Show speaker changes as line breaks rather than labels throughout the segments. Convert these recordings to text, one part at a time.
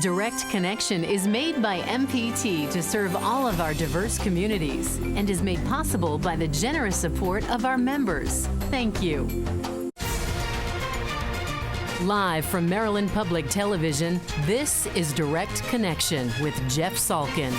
Direct Connection is made by MPT to serve all of our diverse communities and is made possible by the generous support of our members. Thank you. Live from Maryland Public Television, this is Direct Connection with Jeff Salkin.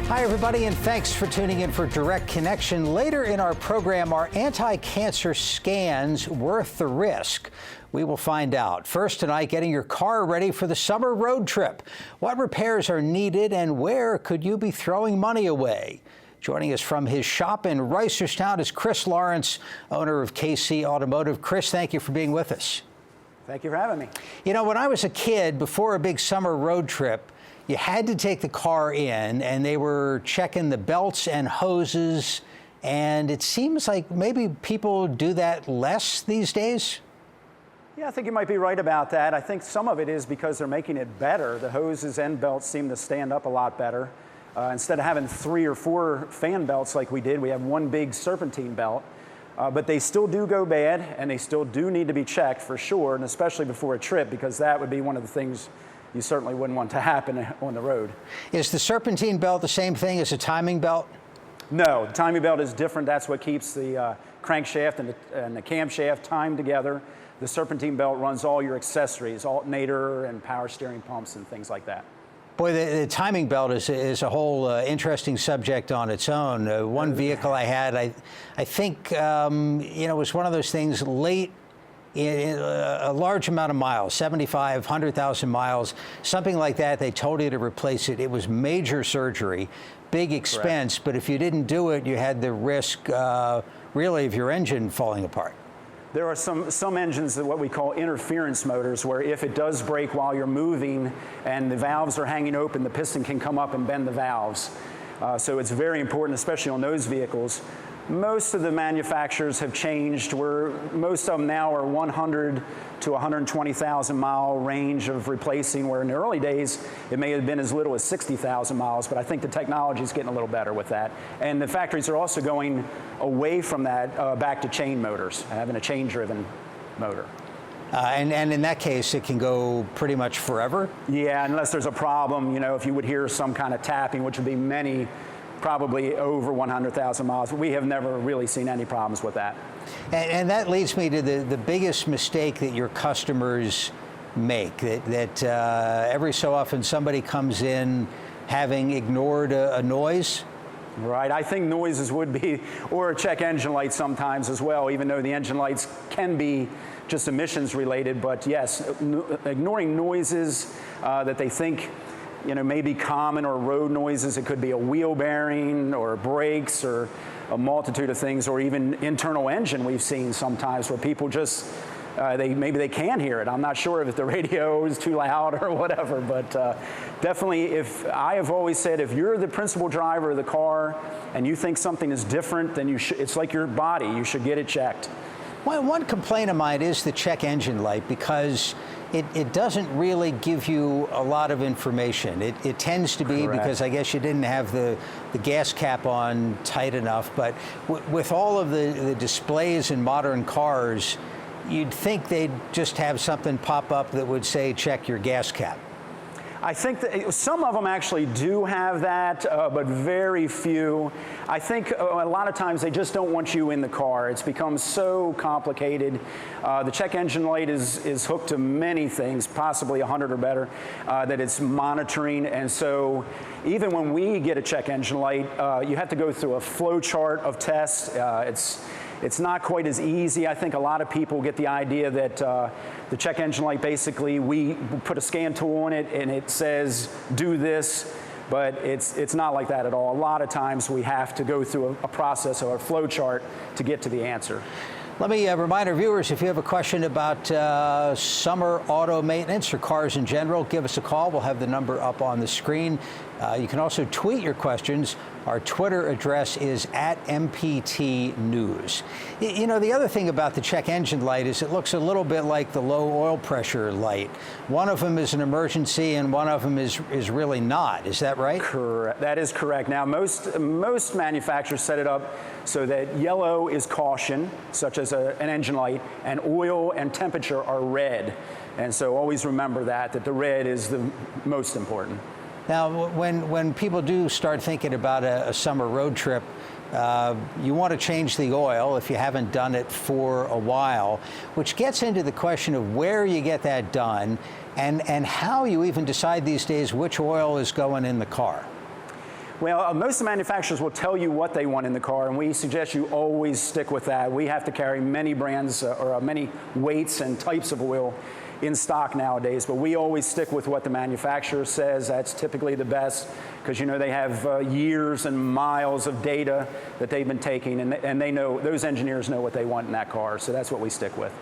Hi, everybody, and thanks for tuning in for Direct Connection. Later in our program, are anti-cancer scans worth the risk? We will find out. First tonight, getting your car ready for the summer road trip. What repairs are needed and where could you be throwing money away? Joining us from his shop in Reisterstown is Chris Lawrence, owner of KC Automotive. Chris, thank you for being with us.
Thank you for having me.
You know, when I was a kid, before a big summer road trip, you had to take the car in and they were checking the belts and hoses, and it seems like maybe people do that less these days.
Yeah, I think you might be right about that. I think some of it is because they're making it better. The hoses and belts seem to stand up a lot better. Instead of having 3 or 4 fan belts like we did, we have one big serpentine belt. But they still do go bad, and they still do need to be checked for sure, and especially before a trip, because that would be one of the things you certainly wouldn't want to happen on the road.
Is the serpentine belt the same thing as a timing belt?
No, the timing belt is different. That's what keeps the crankshaft and the camshaft timed together. The serpentine belt runs all your accessories, alternator and power steering pumps and things like that.
Boy, the timing belt is a whole interesting subject on its own. One vehicle I had, I think, you know, was one of those things late in a large amount of miles, 75, 100,000 miles, something like that. They told you to replace it. It was major surgery, big expense, correct. But if you didn't do it, you had the risk, really, of your engine falling apart.
There are some engines that what we call interference motors, where if it does break while you're moving and the valves are hanging open, the piston can come up and bend the valves. So it's very important, especially on those vehicles. Most of the manufacturers have changed, where most of them now are 100 to 120,000 mile range of replacing, where in the early days it may have been as little as 60,000 miles, but I think the technology is getting a little better with that. And the factories are also going away from that back to chain motors, having a chain-driven motor.
And in that case, it can go pretty much forever? Yeah,
unless there's a problem, you know, if you would hear some kind of tapping, which would be many, probably over 100,000 miles. We have never really seen any problems with that.
And that leads me to the biggest mistake that your customers make, that every so often somebody comes in having ignored a noise.
Right, I think noises would be, or a check engine light sometimes as well, even though the engine lights can be just emissions related. But yes, ignoring noises that they think, you know, maybe common or road noises. It could be a wheel bearing or brakes or a multitude of things, or even internal engine we've seen sometimes where people just, maybe they can hear it. I'm not sure if the radio is too loud or whatever, but definitely I have always said, if you're the principal driver of the car and you think something is different, then it's like your body, you should get it checked.
One complaint of mine is the check engine light, because it doesn't really give you a lot of information. It tends to be correct, because I guess you didn't have the gas cap on tight enough. But with all of the displays in modern cars, you'd think they'd just have something pop up that would say, check your gas cap.
I think that some of them actually do have that, but very few. I think a lot of times they just don't want you in the car. It's become so complicated. The check engine light is hooked to many things, possibly 100 or better, that it's monitoring. And so even when we get a check engine light, you have to go through a flow chart of tests. It's not quite as easy. I think a lot of people get the idea that the check engine light, basically, we put a scan tool on it and it says, do this, but it's not like that at all. A lot of times we have to go through a process or a flow chart to get to the answer.
Let me remind our viewers, if you have a question about summer auto maintenance or cars in general, give us a call. We'll have the number up on the screen. You can also tweet your questions. Our Twitter address is @MPTNews. You know, the other thing about the check engine light is it looks a little bit like the low oil pressure light. One of them is an emergency and one of them is really not. Is that right?
Correct. That is correct. Now, most manufacturers set it up so that yellow is caution, such as an engine light, and oil and temperature are red. And so always remember that the red is the most important.
Now, when people do start thinking about a summer road trip, you want to change the oil if you haven't done it for a while, which gets into the question of where you get that done and how you even decide these days which oil is going in the car.
Well, most of the manufacturers will tell you what they want in the car, and we suggest you always stick with that. We have to carry many brands or many weights and types of oil in stock nowadays, but we always stick with what the manufacturer says. That's typically the best because, you know, they have years and miles of data that they've been taking, and they know, those engineers know what they want in that car, so that's what we stick with.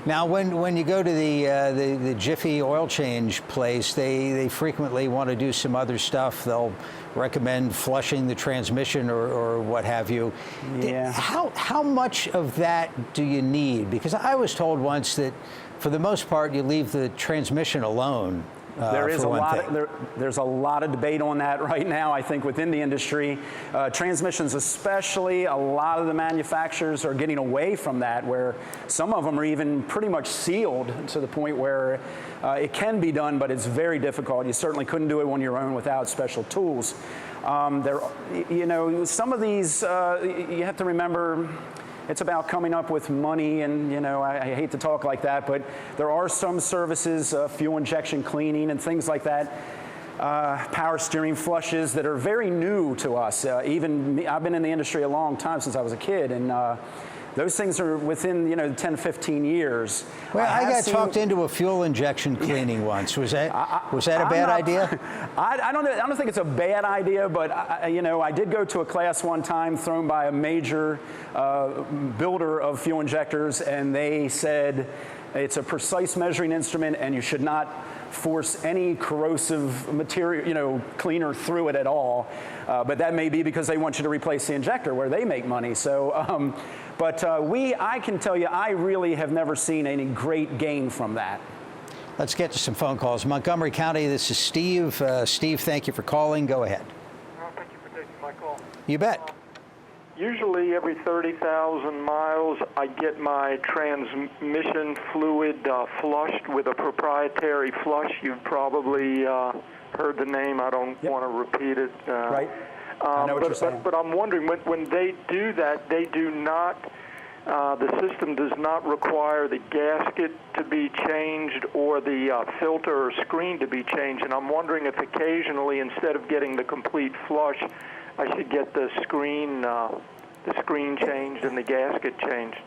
Now, when you go to the Jiffy oil change place, they frequently want to do some other stuff. They'll recommend flushing the transmission or what have you.
Yeah.
How much of that do you need? Because I was told once that for the most part you leave the transmission alone. There's a lot of debate on that right now, I think, within the industry. Transmissions especially, a lot of the manufacturers are getting away from that, where some of them are even pretty much sealed to the point where it can be done, but it's very difficult. You certainly couldn't do it on your own without special tools. You know, some of these, you have to remember, it's about coming up with money, and, you know, I hate to talk like that, but there are some services, fuel injection cleaning and things like that, power steering flushes that are very new to us. Even me, I've been in the industry a long time, since I was a kid, and those things are within, you know, 10, 15 years. Well, I got talked into a fuel injection cleaning once. Was that a bad idea?
I don't think it's a bad idea, but you know, I did go to a class one time thrown by a major builder of fuel injectors, and they said it's a precise measuring instrument, and you should not force any corrosive material, you know, cleaner through it at all. But that may be because they want you to replace the injector where they make money. So, I can tell you, I really have never seen any great gain from that.
Let's get to some phone calls. Montgomery County, this is Steve. Steve, thank you for calling. Go ahead.
Thank you for taking my call.
You bet.
Usually every 30,000 miles, I get my transmission fluid flushed with a proprietary flush. You've probably heard the name. I don't want to repeat it.
Right. I know what you're saying.
But I'm wondering, when they do that, they do not, the system does not require the gasket to be changed or the filter or screen to be changed. And I'm wondering if occasionally, instead of getting the complete flush, I should get the screen changed and the gasket changed.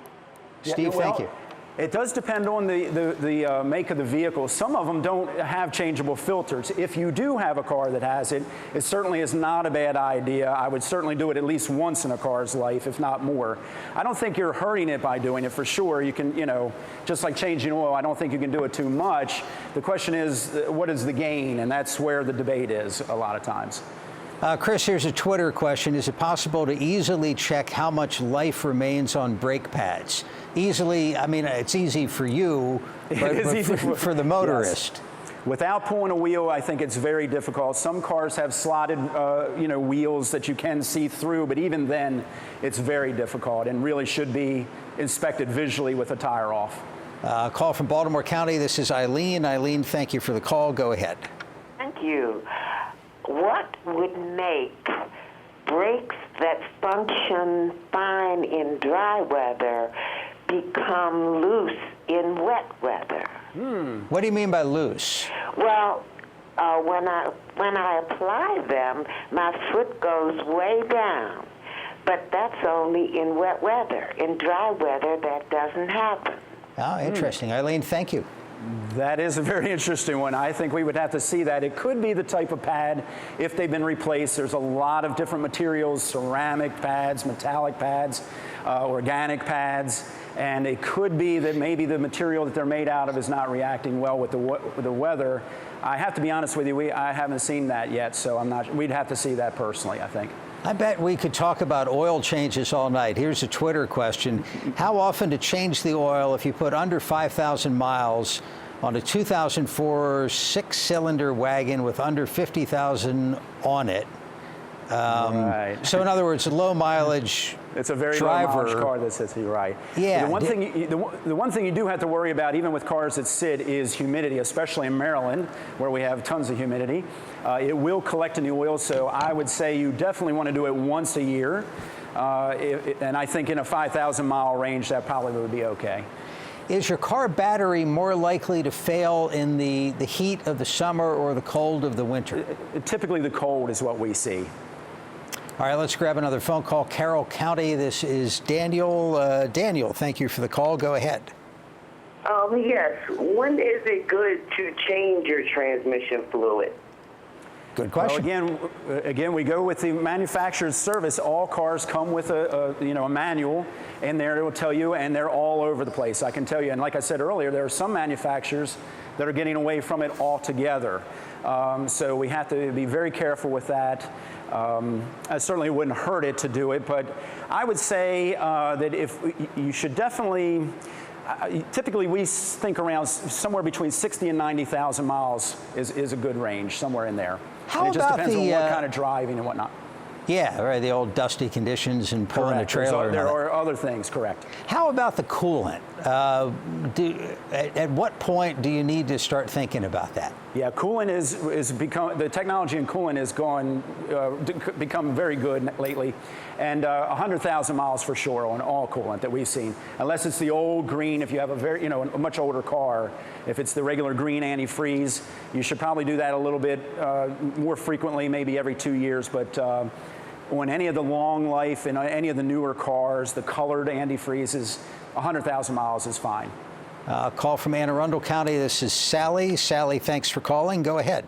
Steve, thank you.
It does depend on the make of the vehicle. Some of them don't have changeable filters. If you do have a car that has it, it certainly is not a bad idea. I would certainly do it at least once in a car's life, if not more. I don't think you're hurting it by doing it, for sure. You can, you know, just like changing oil, I don't think you can do it too much. The question is, what is the gain? And that's where the debate is a lot of times.
Chris, here's a Twitter question. Is it possible to easily check how much life remains on brake pads? Easily, I mean, it's easy for you, but for the motorist.
Yes. Without pulling a wheel, I think it's very difficult. Some cars have slotted, you know, wheels that you can see through, but even then, it's very difficult and really should be inspected visually with a tire off.
Call from Baltimore County. This is Eileen. Eileen, thank you for the call. Go ahead.
Thank you. What would make brakes that function fine in dry weather become loose in wet weather?
What do you mean by loose?
Well, when I apply them, my foot goes way down. But that's only in wet weather. In dry weather, that doesn't happen.
Oh, interesting. Eileen, thank you.
That is a very interesting one. I think we would have to see that. It could be the type of pad if they've been replaced. There's a lot of different materials, ceramic pads, metallic pads, organic pads, and it could be that maybe the material that they're made out of is not reacting well with the weather. I have to be honest with you, I haven't seen that yet, so we'd have to see that personally, I think.
I bet we could talk about oil changes all night. Here's a Twitter question. How often to change the oil if you put under 5,000 miles on a 2004 six-cylinder wagon with under 50,000 on it?
Right.
So in other words, a low mileage
It's a very
driver.
low mileage car that sits here, right?
Yeah.
The one thing you do have to worry about, even with cars that sit, is humidity, especially in Maryland, where we have tons of humidity. It will collect in the oil, so I would say you definitely want to do it once a year. And I think in a 5,000 mile range, that probably would be okay.
Is your car battery more likely to fail in the heat of the summer or the cold of the winter?
Typically the cold is what we see.
All right, let's grab another phone call. Carroll County, this is Daniel. Daniel, thank you for the call. Go ahead.
Yes. When is it good to change your transmission fluid?
Good question.
Well, again, we go with the manufacturer's service. All cars come with a manual in there. It will tell you, and they're all over the place. I can tell you, and like I said earlier, there are some manufacturers that are getting away from it altogether. So we have to be very careful with that. I certainly wouldn't hurt it to do it, but I would say that if you should definitely. Typically, we think around somewhere between 60 and 90,000 miles is a good range, somewhere in there.
How
and it just
about
depends
the,
on what kind of driving and whatnot.
Yeah, right, the old dusty conditions and pulling a trailer.
There are other things, correct.
How about the coolant? At what point do you need to start thinking about that?
Yeah, coolant is become, the technology in coolant has become very good lately, and 100,000 miles for sure on all coolant that we've seen. Unless it's the old green, if you have a much older car, if it's the regular green antifreeze, you should probably do that a little bit more frequently, maybe every 2 years. But on any of the long life and any of the newer cars, the colored antifreezes, 100,000 miles is fine.
Call from Anne Arundel County. This is Sally. Sally, thanks for calling. Go ahead.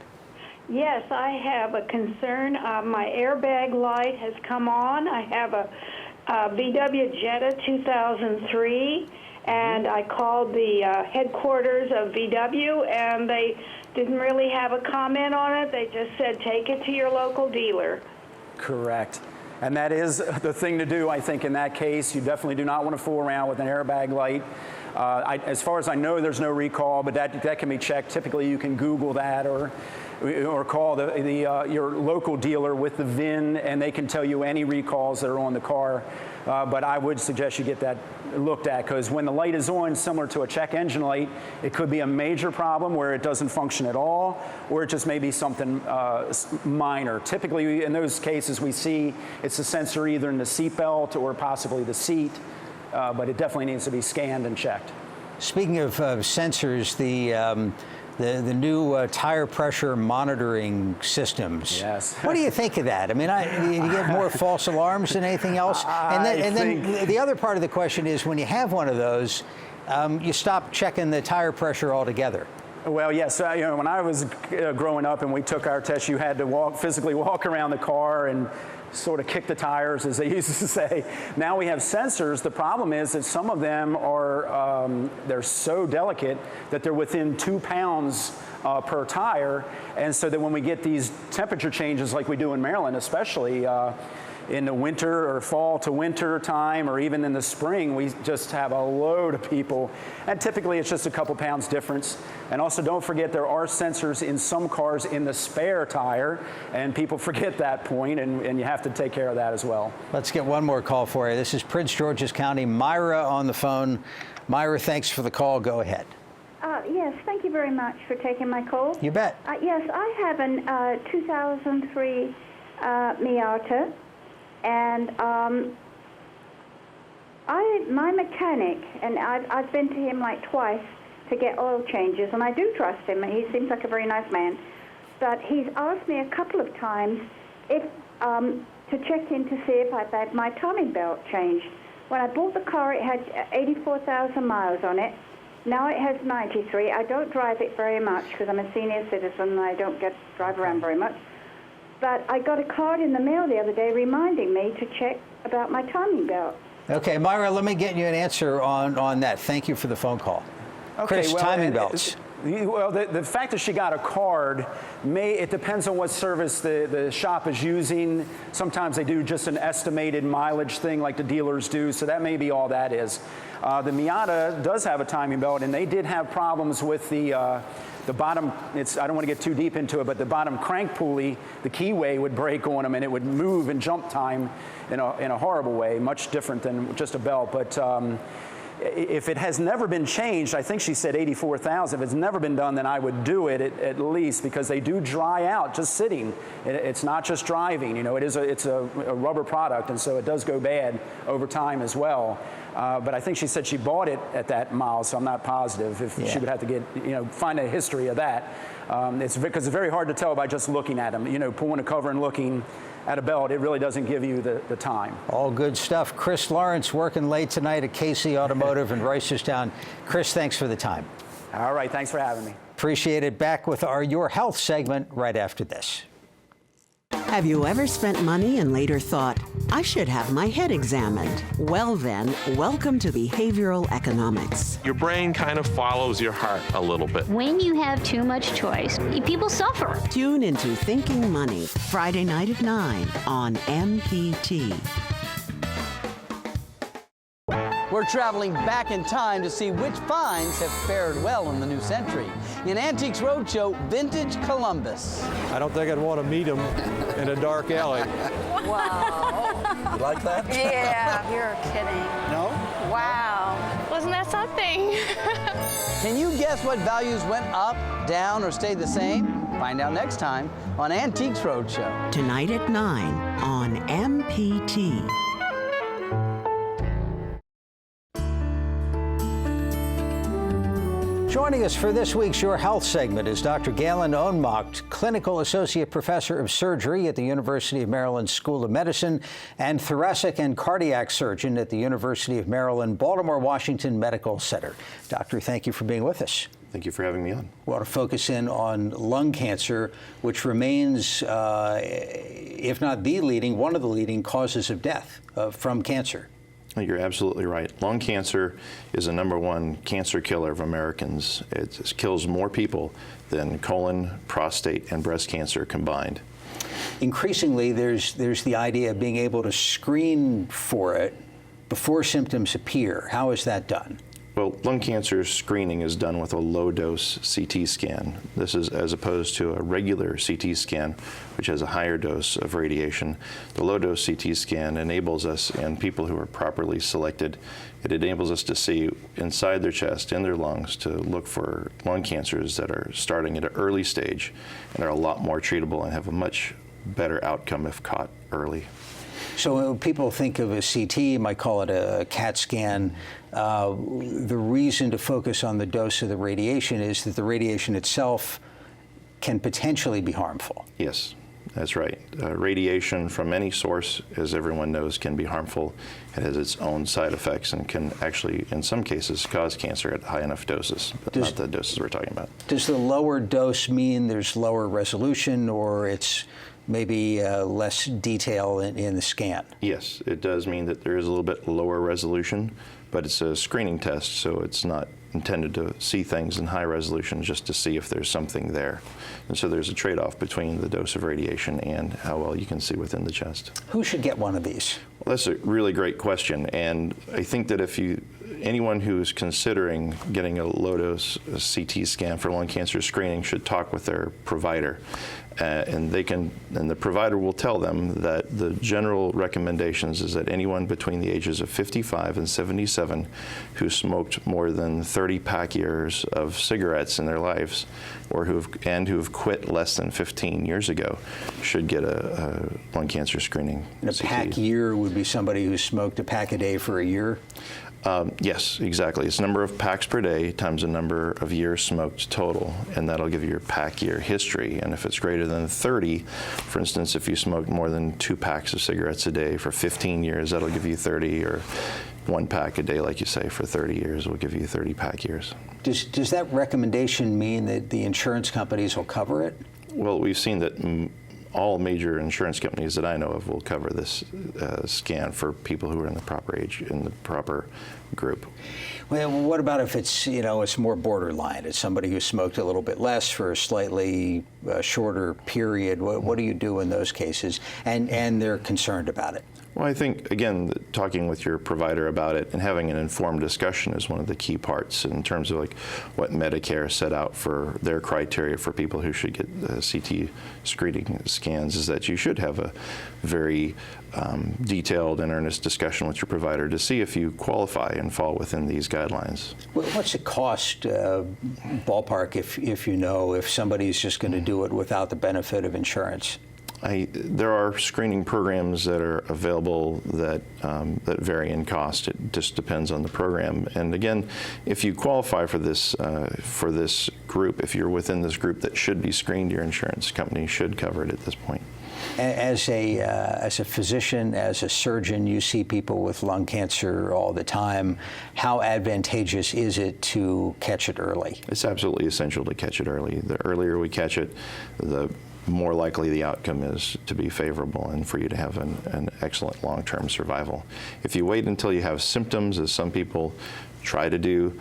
Yes, I have a concern. My airbag light has come on. I have a VW Jetta 2003, and I called the headquarters of VW, and they didn't really have a comment on it. They just said, take it to your local dealer.
Correct. And that is the thing to do, I think, in that case. You definitely do not want to fool around with an airbag light. As far as I know, there's no recall, but that can be checked. Typically, you can Google that or call your local dealer with the VIN, and they can tell you any recalls that are on the car. But I would suggest you get that looked at, because when the light is on, similar to a check engine light, it could be a major problem where it doesn't function at all, or it just may be something minor. Typically, in those cases, we see it's a sensor either in the seat belt or possibly the seat, but it definitely needs to be scanned and checked. Speaking of sensors, the new tire pressure monitoring systems. Yes. What do you think of that? I mean, you get more false alarms than anything else. And then the other part of the question is, when you have one of those, you stop checking the tire pressure altogether. Well, yes. When I was growing up and we took our test, you had to physically walk around the car and sort of kick the tires, as they used to say. Now we have sensors. The problem is that some of them are, they're so delicate that they're within 2 pounds per tire. And so that when we get these temperature changes like we do in Maryland, especially in the winter or fall to winter time, or even in the spring, we just have a load of people. And typically it's just a couple pounds difference. And also don't forget, there are sensors in some cars in the spare tire, and people forget that point, and you have to take care of that as well. Let's get one more call for you. This is Prince George's County. Myra on the phone. Myra, thanks for the call. Go ahead.
Yes, thank you very much for taking my call.
You bet.
Yes, I have a 2003 Miata. And my mechanic, and I've been to him like twice to get oil changes, and I do trust him, and he seems like a very nice man. But he's asked me a couple of times if to check in to see if I've had my timing belt changed. When I bought the car, it had 84,000 miles on it, Now it has 93. I don't drive it very much because I'm a senior citizen and I don't drive around very much. But I got a card in the mail the other day reminding me to check about my timing belt.
Okay, Myra, let me get you an answer on that. Thank you for the phone call.
Okay,
Chris,
well,
timing belts.
Well, the fact that she got a card, it depends on what service the shop is using. Sometimes they do just an estimated mileage thing like the dealers do, so that may be all that is. The Miata does have a timing belt, and they did have problems with the bottom. I don't want to get too deep into it, but the bottom crank pulley, the keyway would break on them, and it would move in jump time in a horrible way, much different than just a belt. But if it has never been changed, I think she said 84,000. If it's never been done, then I would do it at least, because they do dry out just sitting. It's not just driving. You know, it's a rubber product, and so it does go bad over time as well. But I think she said she bought it at that mile, so I'm not positive if she would have to find a history of that. It's because it's very hard to tell by just looking at them. You know, pulling a cover and looking at a belt, it really doesn't give you the time.
All good stuff. Chris Lawrence working late tonight at KC Automotive in Reisterstown. Chris, thanks for the time.
All right, thanks for having me.
Appreciate it. Back with our Your Health segment right after this.
Have you ever spent money and later thought, I should have my head examined? Well then, welcome to behavioral economics.
Your brain kind of follows your heart a little bit.
When you have too much choice, people suffer.
Tune into Thinking Money, Friday night at 9 on MPT.
We're traveling back in time to see which finds have fared well in the new century. In Antiques Roadshow, Vintage Columbus.
I don't think I'd want to meet him in a dark alley.
Wow.
You like that?
Yeah, you're kidding.
No?
Wow. Wasn't that something?
Can you guess what values went up, down, or stayed the same? Find out next time on Antiques Roadshow.
Tonight at 9 on MPT.
Joining us for this week's Your Health segment is Dr. Galen Ohnmacht, Clinical Associate Professor of Surgery at the University of Maryland School of Medicine and Thoracic and Cardiac Surgeon at the University of Maryland, Baltimore-Washington Medical Center. Doctor, thank you for being with us.
Thank you for having me on.
We want to focus in on lung cancer, which remains, if not the leading, one of the leading causes of death from cancer.
You're absolutely right. Lung cancer is the #1 cancer killer of Americans. It kills more people than colon, prostate, and breast cancer combined.
Increasingly, there's the idea of being able to screen for it before symptoms appear. How is that done?
Well, lung cancer screening is done with a low-dose CT scan. This is as opposed to a regular CT scan, which has a higher dose of radiation. The low-dose CT scan enables us, and people who are properly selected, it enables us to see inside their chest, in their lungs, to look for lung cancers that are starting at an early stage and are a lot more treatable and have a much better outcome if caught early.
So when people think of a CT, you might call it a CAT scan. The reason to focus on the dose of the radiation is that the radiation itself can potentially be harmful.
Yes, that's right. Radiation from any source, as everyone knows, can be harmful. It has its own side effects and can actually, in some cases, cause cancer at high enough doses, but not the doses we're talking about.
Does the lower dose mean there's lower resolution, or it's maybe less detail in the scan?
Yes, it does mean that there is a little bit lower resolution, but it's a screening test, so it's not intended to see things in high resolution, just to see if there's something there. And so there's a trade-off between the dose of radiation and how well you can see within the chest.
Who should get one of these?
Well, that's a really great question, and I think that anyone who's considering getting a low-dose CT scan for lung cancer screening should talk with their provider. And the provider will tell them that the general recommendations is that anyone between the ages of 55 and 77 who smoked more than 30 pack years of cigarettes in their lives, or who have quit less than 15 years ago, should get a lung cancer screening.
And a pack year would be somebody who smoked a pack a day for a year?
Yes, exactly. It's number of packs per day times the number of years smoked total, and that'll give you your pack year history. And if it's greater than 30, for instance, if you smoked more than 2 packs of cigarettes a day for 15 years, that'll give you 30, or 1 pack a day, like you say, for 30 years will give you 30 pack years.
Does that recommendation mean that the insurance companies will cover it?
Well, we've seen that all major insurance companies that I know of will cover this scan for people who are in the proper age, in the proper group.
Well, what about if it's, it's more borderline? It's somebody who smoked a little bit less for a slightly shorter period. What do you do in those cases? And they're concerned about it.
Well, I think, again, talking with your provider about it and having an informed discussion is one of the key parts in terms of like what Medicare set out for their criteria for people who should get CT screening scans, is that you should have a very detailed and earnest discussion with your provider to see if you qualify and fall within these guidelines.
What's it cost, ballpark, if somebody's just going to do it without the benefit of insurance?
There are screening programs that are available that vary in cost. It just depends on the program. And again, if you qualify for this group, if you're within this group that should be screened, your insurance company should cover it at this point.
As a physician, as a surgeon, you see people with lung cancer all the time. How advantageous is it to catch it early?
It's absolutely essential to catch it early. The earlier we catch it, the more likely the outcome is to be favorable and for you to have an excellent long-term survival. If you wait until you have symptoms, as some people try to do,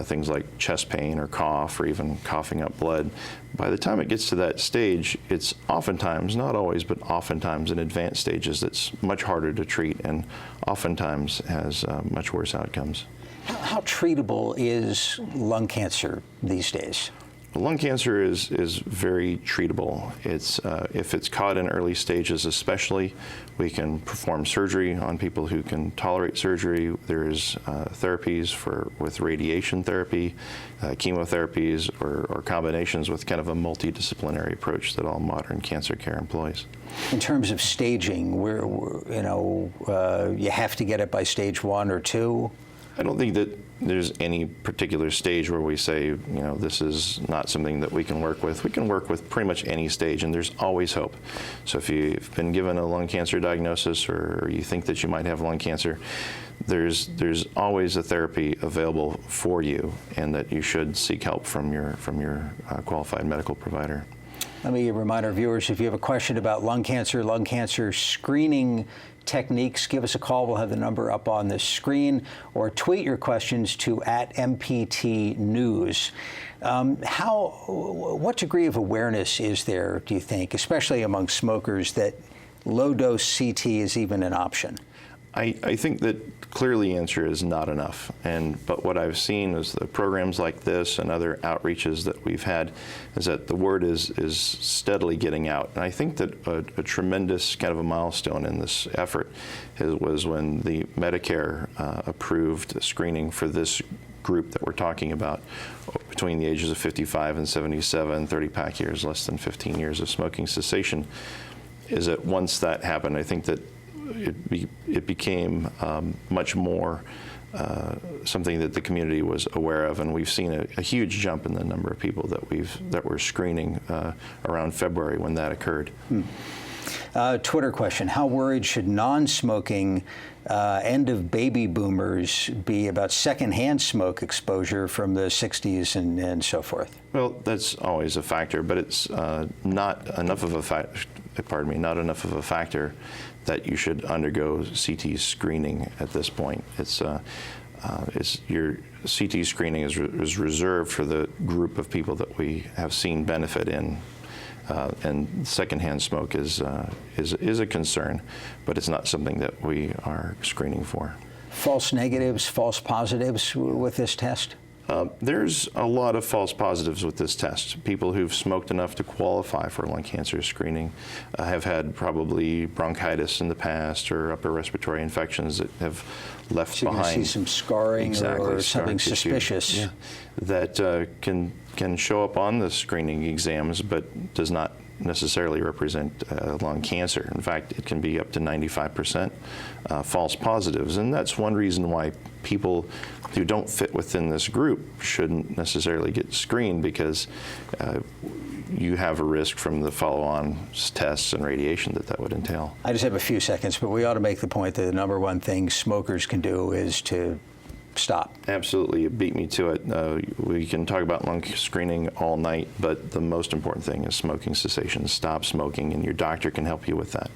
things like chest pain or cough or even coughing up blood, by the time it gets to that stage, it's oftentimes, not always, but oftentimes in advanced stages that's much harder to treat and oftentimes has much worse outcomes.
How treatable is lung cancer these days?
Lung cancer is very treatable. It's if it's caught in early stages especially, we can perform surgery on people who can tolerate surgery. There's therapies with radiation therapy, chemotherapies, or combinations with kind of a multidisciplinary approach that all modern cancer care employs.
In terms of staging, you have to get it by stage 1 or 2?
I don't think that there's any particular stage where we say, this is not something that we can work with. We can work with pretty much any stage, and there's always hope. So if you've been given a lung cancer diagnosis or you think that you might have lung cancer, there's always a therapy available for you, and that you should seek help from your qualified medical provider.
Let me remind our viewers, if you have a question about lung cancer screening techniques, give us a call. We'll have the number up on the screen, or tweet your questions to @MPT News. What degree of awareness is there, do you think, especially among smokers, that low-dose CT is even an option?
I think that clearly the answer is not enough. But what I've seen is the programs like this and other outreaches that we've had is that the word is steadily getting out. And I think that a tremendous kind of a milestone in this effort was when the Medicare approved screening for this group that we're talking about, between the ages of 55 and 77, 30 pack years, less than 15 years of smoking cessation, is that once that happened, I think that it became much more something that the community was aware of, and we've seen a huge jump in the number of people that were screening around February when that occurred.
Twitter question: how worried should non-smoking end of baby boomers be about secondhand smoke exposure from the 60s and so forth?
Well, that's always a factor, but it's not enough of a factor that you should undergo CT screening at this point. Your CT screening is reserved for the group of people that we have seen benefit in. And secondhand smoke is a concern, but it's not something that we are screening for.
False negatives, false positives with this test?
There's a lot of false positives with this test. People who've smoked enough to qualify for lung cancer screening have had probably bronchitis in the past or upper respiratory infections that have left behind.
So you see some scarring or something suspicious.
Yeah, that can show up on the screening exams, but does not necessarily represent lung cancer. In fact, it can be up to 95% false positives, and that's one reason why people who don't fit within this group shouldn't necessarily get screened because you have a risk from the follow-on tests and radiation that would entail.
I just have a few seconds, but we ought to make the point that the number one thing smokers can do is to stop.
Absolutely, you beat me to it. We can talk about lung screening all night, but the most important thing is smoking cessation. Stop smoking, and your doctor can help you with that.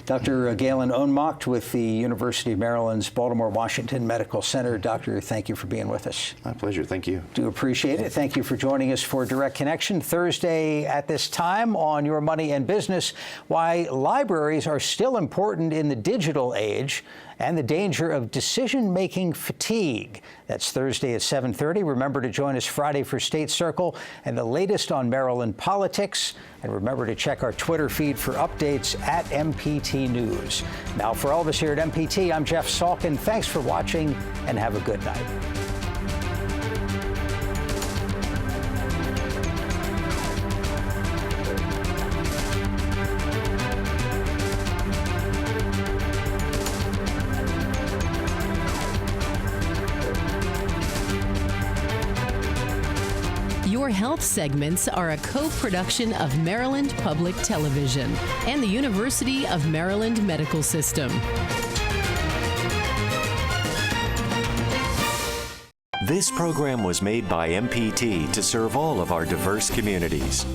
Dr. Galen Ohnmacht with the University of Maryland's Baltimore-Washington Medical Center. Doctor, thank you for being with us.
My pleasure. Thank you.
Do appreciate it. Thank you for joining us for Direct Connection Thursday at this time on Your Money and Business. Why libraries are still important in the digital age and the danger of decision-making fatigue. That's Thursday at 7:30. Remember to join us Friday for State Circle and the latest on Maryland politics. And remember to check our Twitter feed for updates at MPT News. Now, for all of us here at MPT, I'm Jeff Salkin. Thanks for watching and have a good night.
Your health segments are a co-production of Maryland Public Television and the University of Maryland Medical System.
This program was made by MPT to serve all of our diverse communities.